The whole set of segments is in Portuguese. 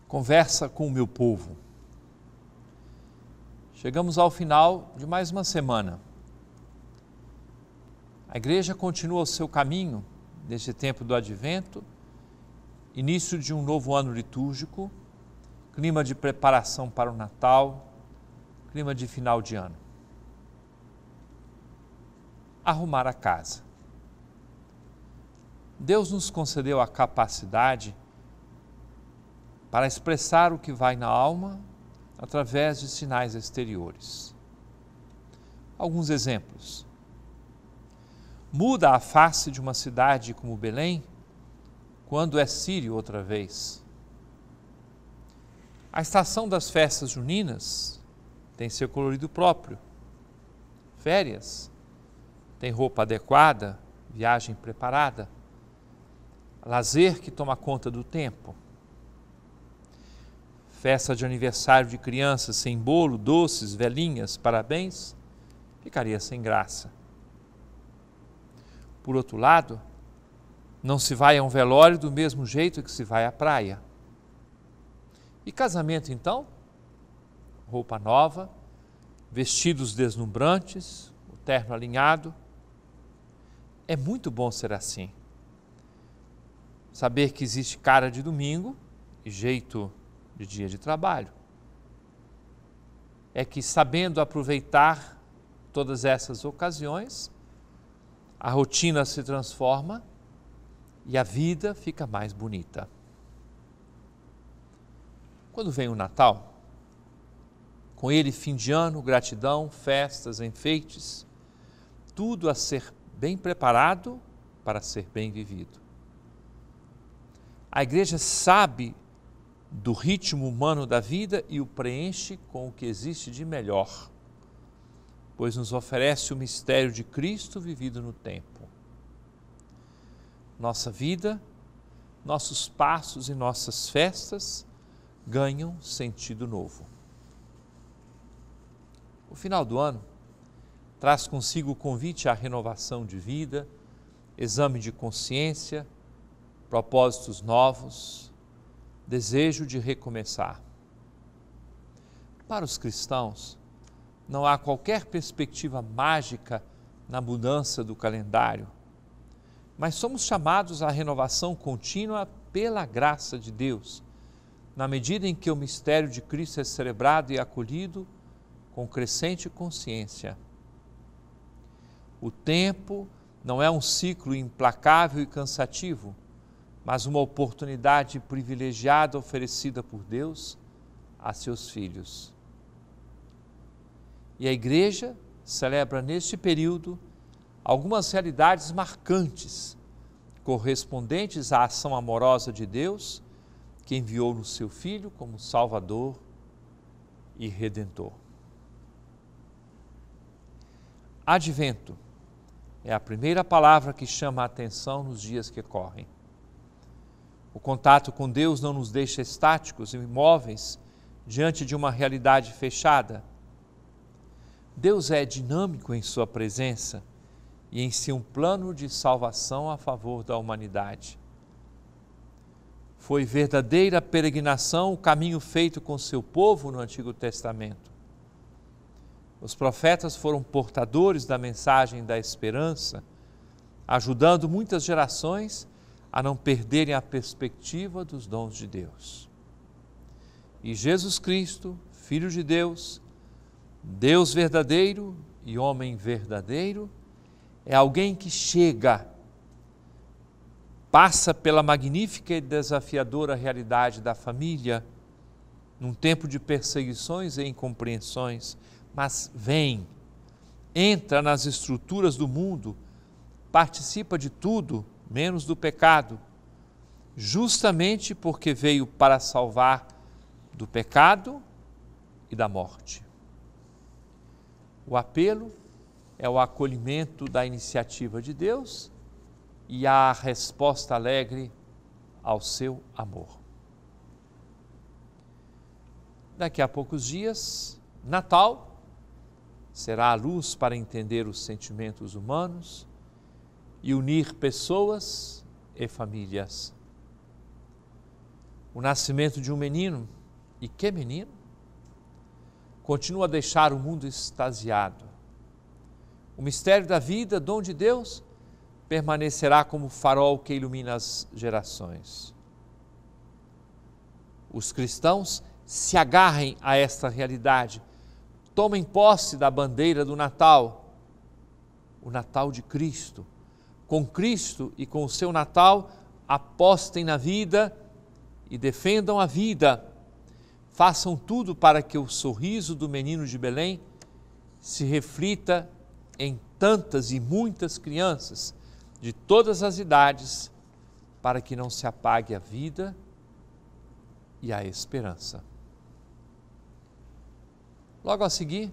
Conversa com o meu povo. Chegamos ao final de mais uma semana. A igreja continua o seu caminho neste tempo do Advento, início de um novo ano litúrgico, clima de preparação para o Natal, clima de final de ano. Arrumar a casa. Deus nos concedeu a capacidade para expressar o que vai na alma através de sinais exteriores. Alguns exemplos. Muda a face de uma cidade como Belém quando é sírio outra vez. A estação das festas juninas tem seu colorido próprio. Férias tem roupa adequada, viagem preparada. Lazer que toma conta do tempo. Festa de aniversário de crianças sem bolo, doces, velhinhas, parabéns, ficaria sem graça. Por outro lado, não se vai a um velório do mesmo jeito que se vai à praia. E casamento então? Roupa nova, vestidos deslumbrantes, o terno alinhado. É muito bom ser assim. Saber que existe cara de domingo e jeito de dia de trabalho. É que, sabendo aproveitar todas essas ocasiões, a rotina se transforma e a vida fica mais bonita. Quando vem o Natal, com ele fim de ano, gratidão, festas, enfeites, tudo a ser bem preparado para ser bem vivido. A igreja sabe do ritmo humano da vida e o preenche com o que existe de melhor, pois nos oferece o mistério de Cristo vivido no tempo. Nossa vida, nossos passos e nossas festas ganham sentido novo. O final do ano traz consigo o convite à renovação de vida, exame de consciência, propósitos novos, desejo de recomeçar. Para os cristãos, não há qualquer perspectiva mágica na mudança do calendário, mas somos chamados à renovação contínua pela graça de Deus, na medida em que o mistério de Cristo é celebrado e acolhido com crescente consciência. O tempo não é um ciclo implacável e cansativo, mas uma oportunidade privilegiada oferecida por Deus a seus filhos. E a igreja celebra neste período algumas realidades marcantes, correspondentes à ação amorosa de Deus, que enviou no seu Filho como Salvador e Redentor. Advento é a primeira palavra que chama a atenção nos dias que correm. O contato com Deus não nos deixa estáticos e imóveis diante de uma realidade fechada. Deus é dinâmico em sua presença e em seu plano de salvação a favor da humanidade. Foi verdadeira peregrinação o caminho feito com seu povo no Antigo Testamento. Os profetas foram portadores da mensagem da esperança, ajudando muitas gerações a não perderem a perspectiva dos dons de Deus. E Jesus Cristo, Filho de Deus, Deus verdadeiro e homem verdadeiro, é alguém que chega, passa pela magnífica e desafiadora realidade da família, num tempo de perseguições e incompreensões, mas vem, entra nas estruturas do mundo, participa de tudo, menos do pecado, justamente porque veio para salvar do pecado e da morte. O apelo é o acolhimento da iniciativa de Deus e a resposta alegre ao seu amor. Daqui a poucos dias, Natal será a luz para entender os sentimentos humanos e unir pessoas e famílias. o nascimento de um menino, e que menino, continua a deixar o mundo extasiado. O mistério da vida, dom de Deus, permanecerá como farol que ilumina as gerações. Os cristãos se agarrem a esta realidade, tomem posse da bandeira do Natal, o Natal de Cristo. Com Cristo e com o seu Natal, apostem na vida e defendam a vida. Façam tudo para que o sorriso do menino de Belém se reflita em tantas e muitas crianças de todas as idades, para que não se apague a vida e a esperança. Logo a seguir,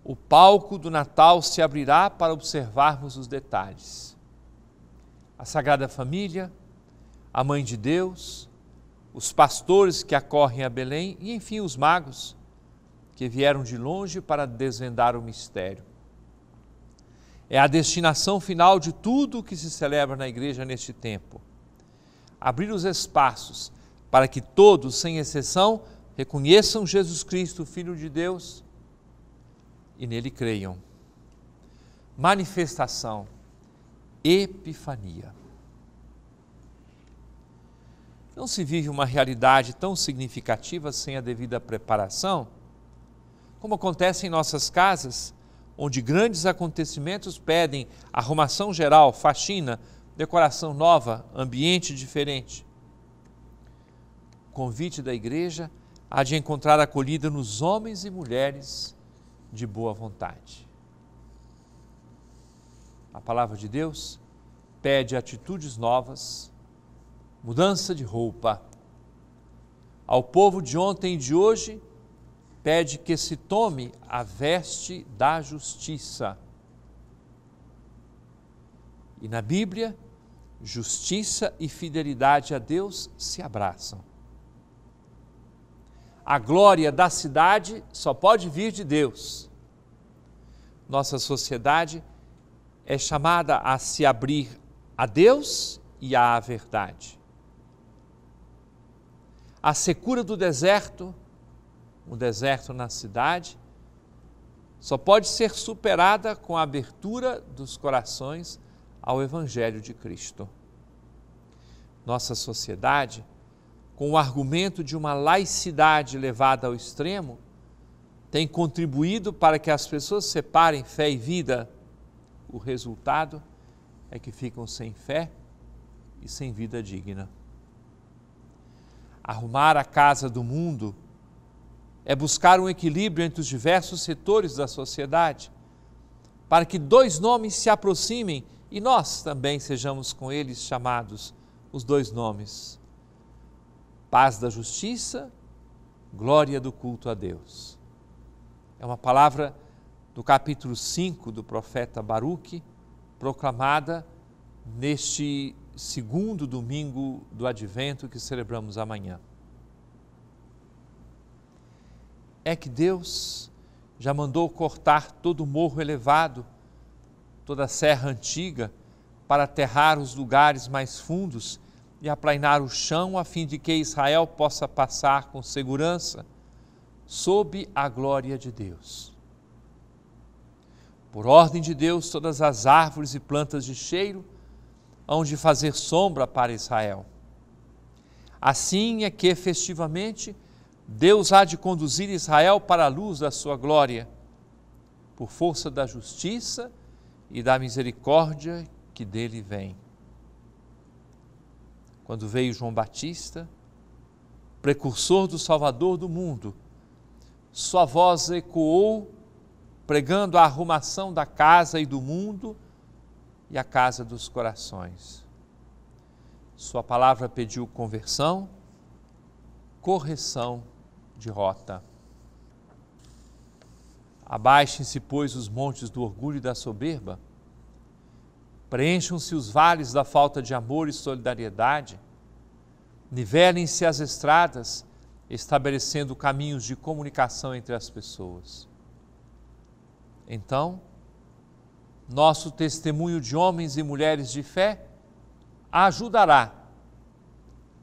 o palco do Natal se abrirá para observarmos os detalhes. A Sagrada Família, a Mãe de Deus, os pastores que acorrem a Belém e, enfim, os magos que vieram de longe para desvendar o mistério. É a destinação final de tudo o que se celebra na igreja neste tempo. Abrir os espaços para que todos, sem exceção, reconheçam Jesus Cristo, Filho de Deus, e nele creiam. Manifestação, epifania. Não se vive uma realidade tão significativa sem a devida preparação, como acontece em nossas casas, onde grandes acontecimentos pedem arrumação geral, faxina, decoração nova, ambiente diferente. O convite da igreja há de encontrar acolhida nos homens e mulheres de boa vontade. A palavra de Deus pede atitudes novas, mudança de roupa. Ao povo de ontem e de hoje, pede que se tome a veste da justiça. E na Bíblia, justiça e fidelidade a Deus se abraçam. A glória da cidade só pode vir de Deus. Nossa sociedade é chamada a se abrir a Deus e à verdade. A secura do deserto, um deserto na cidade, só pode ser superada com a abertura dos corações ao Evangelho de Cristo. Nossa sociedade, com o argumento de uma laicidade levada ao extremo, tem contribuído para que as pessoas separem fé e vida. O resultado é que ficam sem fé e sem vida digna. Arrumar a casa do mundo é buscar um equilíbrio entre os diversos setores da sociedade, para que dois nomes se aproximem e nós também sejamos com eles chamados os dois nomes: paz da justiça, glória do culto a Deus. É uma palavra do capítulo 5 do profeta Baruque, proclamada neste segundo domingo do Advento que celebramos amanhã. É que Deus já mandou cortar todo o morro elevado, toda a serra antiga, para aterrar os lugares mais fundos e aplainar o chão, a fim de que Israel possa passar com segurança sob a glória de Deus. Por ordem de Deus, todas as árvores e plantas de cheiro hão de fazer sombra para Israel. Assim é que, festivamente, Deus há de conduzir Israel para a luz da sua glória, por força da justiça e da misericórdia que dele vem. Quando veio João Batista, precursor do Salvador do mundo, sua voz ecoou, pregando a arrumação da casa e do mundo e a casa dos corações. Sua palavra pediu conversão, correção de rota. Abaixem-se, pois, os montes do orgulho e da soberba, preencham-se os vales da falta de amor e solidariedade, nivelem-se as estradas, estabelecendo caminhos de comunicação entre as pessoas. Então, nosso testemunho de homens e mulheres de fé ajudará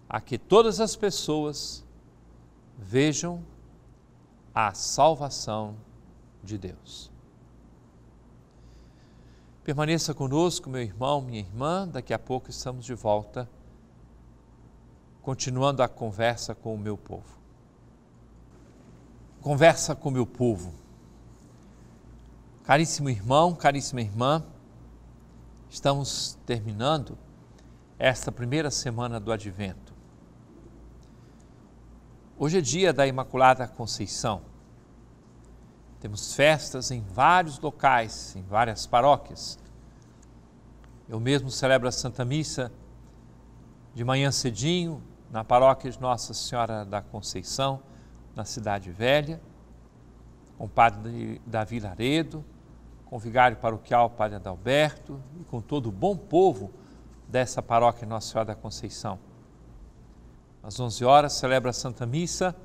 a que todas as pessoas vejam a salvação de Deus. Permaneça conosco, meu irmão, minha irmã, daqui a pouco estamos de volta, continuando a conversa com o meu povo. Conversa com o meu povo. Caríssimo irmão, caríssima irmã, estamos terminando esta primeira semana do Advento. Hoje é dia da Imaculada Conceição. Temos festas em vários locais, em várias paróquias. Eu mesmo celebro a Santa Missa de manhã cedinho, na paróquia de Nossa Senhora da Conceição, na Cidade Velha, com o padre Davi Laredo, com o vigário paroquial Padre Adalberto e com todo o bom povo dessa paróquia Nossa Senhora da Conceição. Às 11 horas celebra a Santa Missa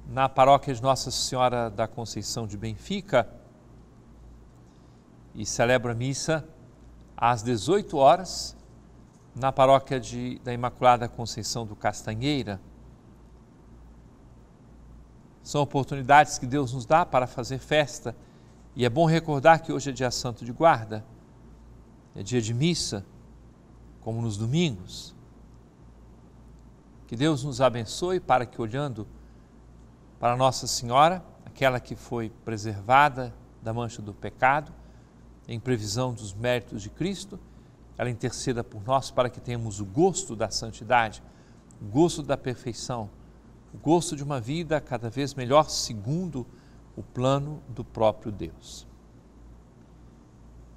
na paróquia de Nossa Senhora da Conceição de Benfica e celebra a missa às 18 horas na paróquia da Imaculada Conceição do Castanheira. São oportunidades que Deus nos dá para fazer festa e é bom recordar que hoje é dia santo de guarda, é dia de missa, como nos domingos. Que Deus nos abençoe para que, olhando para Nossa Senhora, aquela que foi preservada da mancha do pecado, em previsão dos méritos de Cristo, ela interceda por nós para que tenhamos o gosto da santidade, o gosto da perfeição, o gosto de uma vida cada vez melhor segundo o plano do próprio Deus.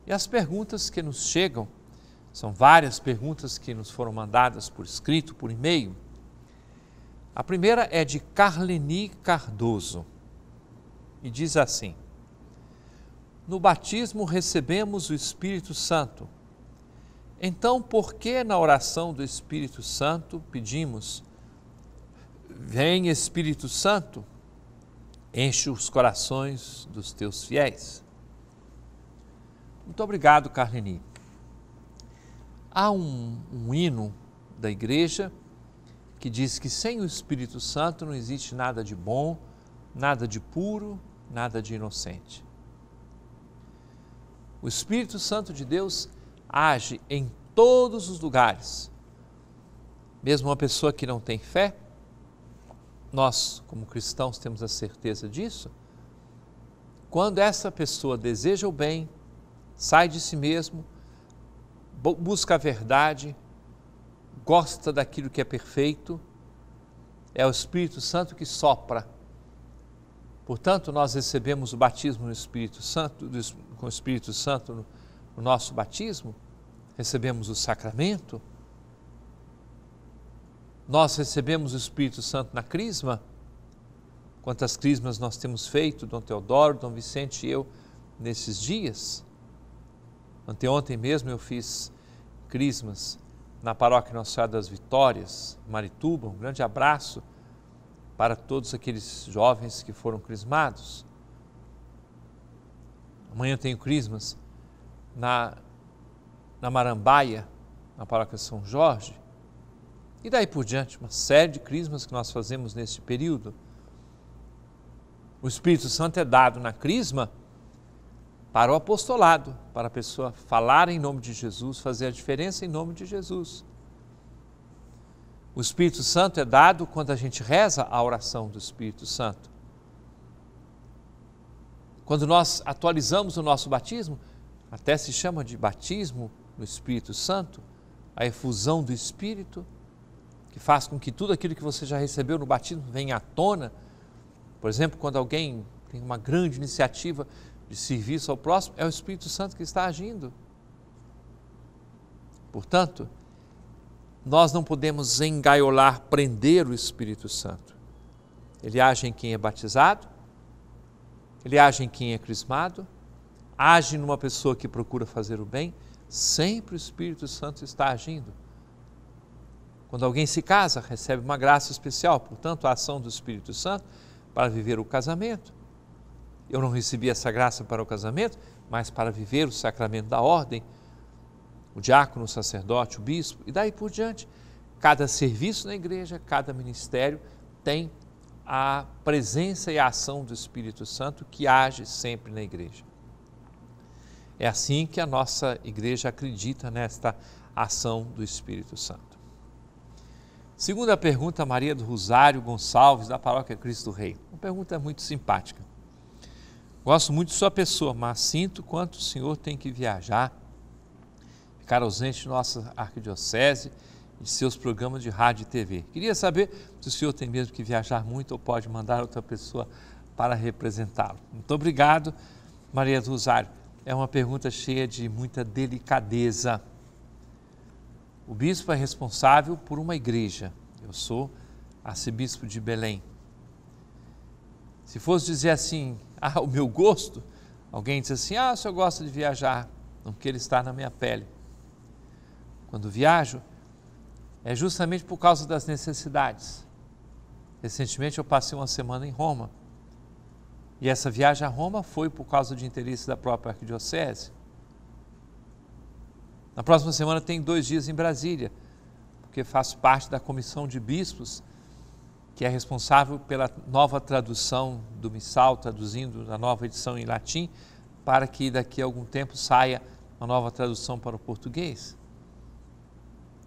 E as perguntas que nos chegam, são várias perguntas que nos foram mandadas por escrito, por e-mail. A primeira é de Carleni Cardoso e diz assim: no batismo recebemos o Espírito Santo. Então, por que na oração do Espírito Santo pedimos: vem Espírito Santo, enche os corações dos teus fiéis? Muito obrigado, Carleni. Há um hino da igreja que diz que sem o Espírito Santo não existe nada de bom, nada de puro, nada de inocente. O Espírito Santo de Deus age em todos os lugares. Mesmo uma pessoa que não tem fé, nós, como cristãos, temos a certeza disso. Quando essa pessoa deseja o bem, sai de si mesmo, busca a verdade, gosta daquilo que é perfeito, é o Espírito Santo que sopra. Portanto, nós recebemos o batismo no Espírito Santo, com o Espírito Santo no nosso batismo, recebemos o sacramento, nós recebemos o Espírito Santo na crisma. Quantas crismas nós temos feito, Dom Teodoro, Dom Vicente e eu, nesses dias? Anteontem mesmo eu fiz crismas na paróquia Nossa Senhora das Vitórias, Marituba. Um grande abraço para todos aqueles jovens que foram crismados. Amanhã tenho crismas na Marambaia, na paróquia São Jorge. E daí por diante, uma série de crismas que nós fazemos neste período. O Espírito Santo é dado na crisma para o apostolado, para a pessoa falar em nome de Jesus, fazer a diferença em nome de Jesus. O Espírito Santo é dado quando a gente reza a oração do Espírito Santo. Quando nós atualizamos o nosso batismo, até se chama de batismo no Espírito Santo, a efusão do Espírito, que faz com que tudo aquilo que você já recebeu no batismo venha à tona. Por exemplo, quando alguém tem uma grande iniciativa de serviço ao próximo, é o Espírito Santo que está agindo. Portanto, nós não podemos engaiolar, prender o Espírito Santo. Ele age em quem é batizado, ele age em quem é crismado, age numa pessoa que procura fazer o bem, sempre o Espírito Santo está agindo. Quando alguém se casa, recebe uma graça especial, portanto, a ação do Espírito Santo para viver o casamento. Eu não recebi essa graça para o casamento, mas para viver o sacramento da ordem, o diácono, o sacerdote, o bispo, e daí por diante. cada serviço na igreja, cada ministério tem a presença e a ação do Espírito Santo que age sempre na igreja. É assim que a nossa igreja acredita nesta ação do Espírito Santo. Segunda pergunta, Maria do Rosário Gonçalves, da Paróquia Cristo Rei. Uma pergunta muito simpática. Gosto muito de sua pessoa, mas sinto quanto o senhor tem que viajar, ficar ausente de nossa arquidiocese e de seus programas de rádio e TV. Queria saber se o senhor tem mesmo que viajar muito ou pode mandar outra pessoa para representá-lo. Muito obrigado, Maria do Rosário. É uma pergunta cheia de muita delicadeza. O bispo é responsável por uma igreja. Eu sou arcebispo de Belém. Se fosse dizer assim, o meu gosto, alguém diz assim, o senhor gosta de viajar, não quero estar na minha pele. Quando viajo, é justamente por causa das necessidades. Recentemente eu passei uma semana em Roma. E essa viagem a Roma foi por causa de interesse da própria arquidiocese. Na próxima semana tem 2 dias em Brasília, porque faço parte da comissão de bispos, que é responsável pela nova tradução do missal, traduzindo a nova edição em latim, para que daqui a algum tempo saia uma nova tradução para o português.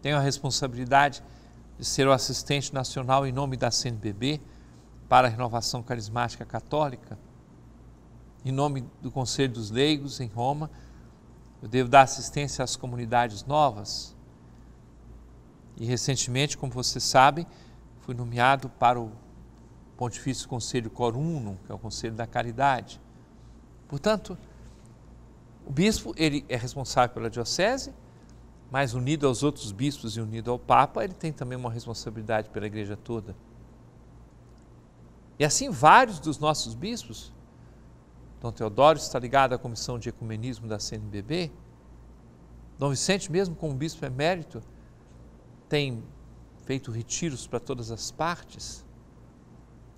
Tenho a responsabilidade de ser o assistente nacional em nome da CNBB para a Renovação Carismática Católica. Em nome do Conselho dos Leigos em Roma, eu devo dar assistência às comunidades novas. E recentemente, como vocês sabem, fui nomeado para o Pontifício Conselho Cor Unum, que é o Conselho da Caridade. Portanto, o bispo ele é responsável pela diocese, mas unido aos outros bispos e unido ao Papa, ele tem também uma responsabilidade pela igreja toda. E assim vários dos nossos bispos, Dom Teodoro está ligado à Comissão de Ecumenismo da CNBB, Dom Vicente, mesmo como bispo emérito, tem feito retiros para todas as partes.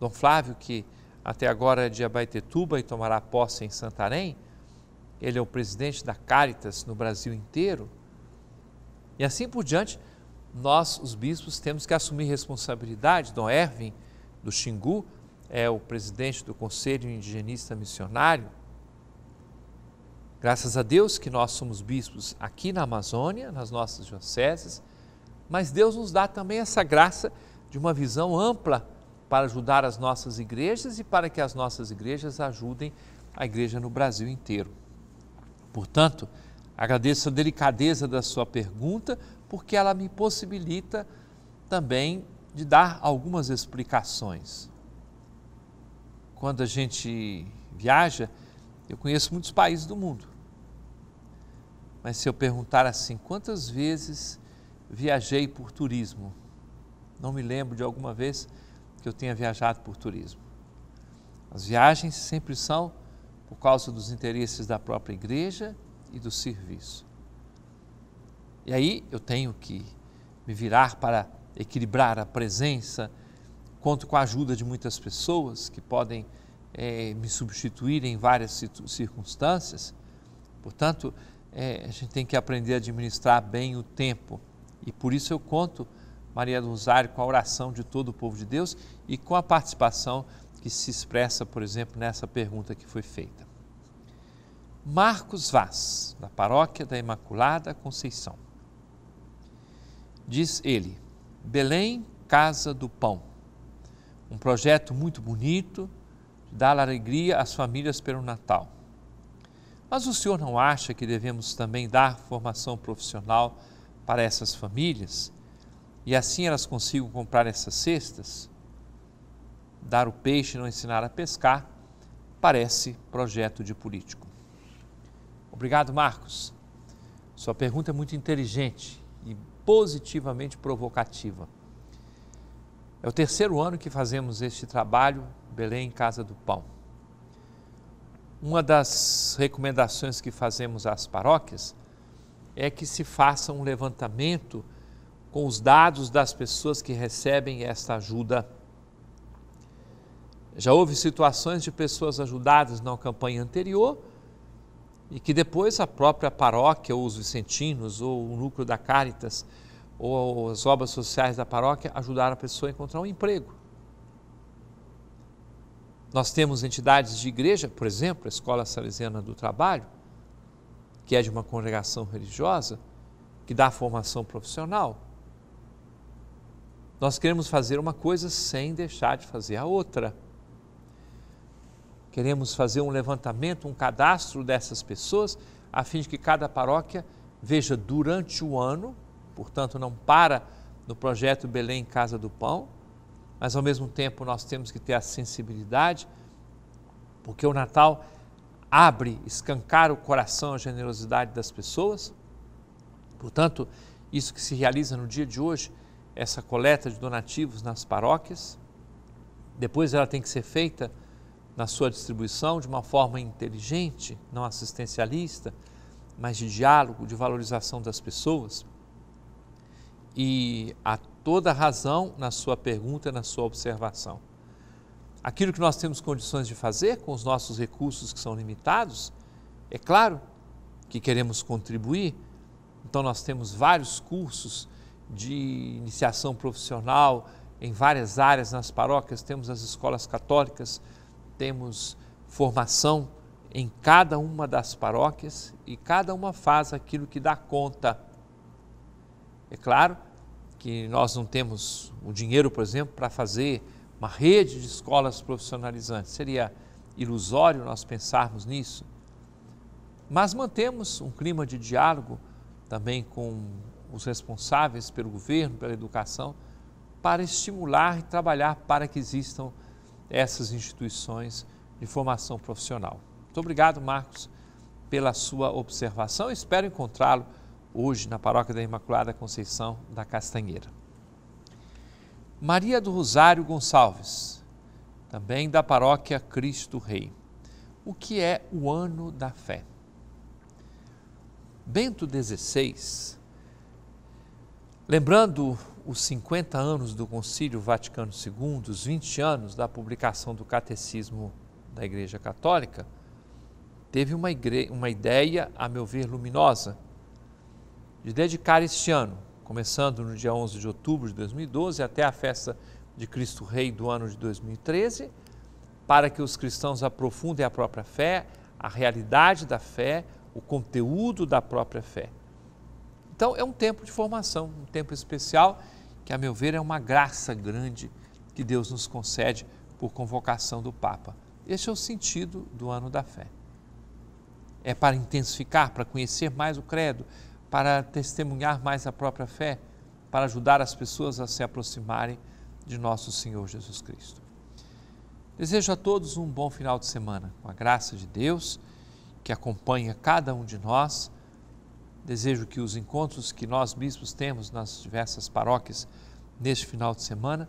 Dom Flávio, que até agora é de Abaetetuba e tomará posse em Santarém, ele é o presidente da Caritas no Brasil inteiro. E assim por diante, nós, os bispos, temos que assumir responsabilidade. Dom Erwin, do Xingu, é o presidente do Conselho Indigenista Missionário. Graças a Deus que nós somos bispos aqui na Amazônia, nas nossas dioceses, mas Deus nos dá também essa graça de uma visão ampla para ajudar as nossas igrejas e para que as nossas igrejas ajudem a igreja no Brasil inteiro. Portanto, agradeço a delicadeza da sua pergunta, porque ela me possibilita também de dar algumas explicações. Quando a gente viaja, eu conheço muitos países do mundo. Mas se eu perguntar assim, quantas vezes viajei por turismo? Não me lembro de alguma vez que eu tenha viajado por turismo. As viagens sempre são por causa dos interesses da própria igreja e do serviço. E aí eu tenho que me virar para equilibrar a presença. Conto com a ajuda de muitas pessoas que podem me substituir em várias circunstâncias. Portanto, a gente tem que aprender a administrar bem o tempo. E por isso eu conto, Maria do Rosário, com a oração de todo o povo de Deus e com a participação que se expressa, por exemplo, nessa pergunta que foi feita. Marcos Vaz, da Paróquia da Imaculada Conceição. Diz ele, Belém, Casa do Pão. Um projeto muito bonito, de dar alegria às famílias pelo Natal. Mas o senhor não acha que devemos também dar formação profissional para essas famílias e assim elas consigam comprar essas cestas? Dar o peixe e não ensinar a pescar parece projeto de político. Obrigado, Marcos. Sua pergunta é muito inteligente e positivamente provocativa. É o 3º ano que fazemos este trabalho, Belém, Casa do Pão. Uma das recomendações que fazemos às paróquias é que se faça um levantamento com os dados das pessoas que recebem esta ajuda. Já houve situações de pessoas ajudadas na campanha anterior e que depois a própria paróquia, ou os vicentinos, ou o núcleo da Caritas, ou as obras sociais da paróquia ajudaram a pessoa a encontrar um emprego. Nós temos entidades de igreja, por exemplo, a Escola Salesiana do Trabalho, que é de uma congregação religiosa, que dá formação profissional. Nós queremos fazer uma coisa sem deixar de fazer a outra. Queremos fazer um levantamento, um cadastro dessas pessoas, a fim de que cada paróquia veja durante o ano, portanto não para no projeto Belém Casa do Pão, mas ao mesmo tempo nós temos que ter a sensibilidade, porque o Natal abre, escancara o coração, a generosidade das pessoas. Portanto, isso que se realiza no dia de hoje, essa coleta de donativos nas paróquias, depois ela tem que ser feita na sua distribuição de uma forma inteligente, não assistencialista, mas de diálogo, de valorização das pessoas. E há toda razão na sua pergunta, na sua observação. Aquilo que nós temos condições de fazer com os nossos recursos que são limitados, é claro que queremos contribuir. Então nós temos vários cursos de iniciação profissional em várias áreas nas paróquias, temos as escolas católicas, temos formação em cada uma das paróquias e cada uma faz aquilo que dá conta. É claro que nós não temos o dinheiro, por exemplo, para fazer uma rede de escolas profissionalizantes. Seria ilusório nós pensarmos nisso. Mas mantemos um clima de diálogo também com os responsáveis pelo governo, pela educação, para estimular e trabalhar para que existam essas instituições de formação profissional. Muito obrigado, Marcos, pela sua observação. Espero encontrá-lo hoje na Paróquia da Imaculada Conceição da Castanheira. Maria do Rosário Gonçalves, também da Paróquia Cristo Rei. O que é o ano da fé? Bento XVI, lembrando os 50 anos do Concílio Vaticano II, os 20 anos da publicação do Catecismo da Igreja Católica, teve uma ideia, a meu ver, luminosa, de dedicar este ano, começando no dia 11 de outubro de 2012 até a festa de Cristo Rei do ano de 2013, para que os cristãos aprofundem a própria fé, a realidade da fé, o conteúdo da própria fé. Então é um tempo de formação, um tempo especial que, a meu ver, é uma graça grande que Deus nos concede por convocação do Papa. Este é o sentido do ano da fé. É para intensificar, para conhecer mais o credo, para testemunhar mais a própria fé, para ajudar as pessoas a se aproximarem de nosso Senhor Jesus Cristo. Desejo a todos um bom final de semana, com a graça de Deus, que acompanha cada um de nós. Desejo que os encontros que nós, bispos, temos nas diversas paróquias neste final de semana,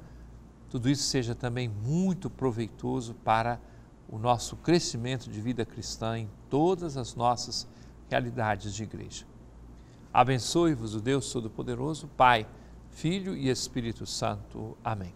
tudo isso seja também muito proveitoso para o nosso crescimento de vida cristã em todas as nossas realidades de igreja. Abençoe-vos o Deus Todo-Poderoso, Pai, Filho e Espírito Santo. Amém.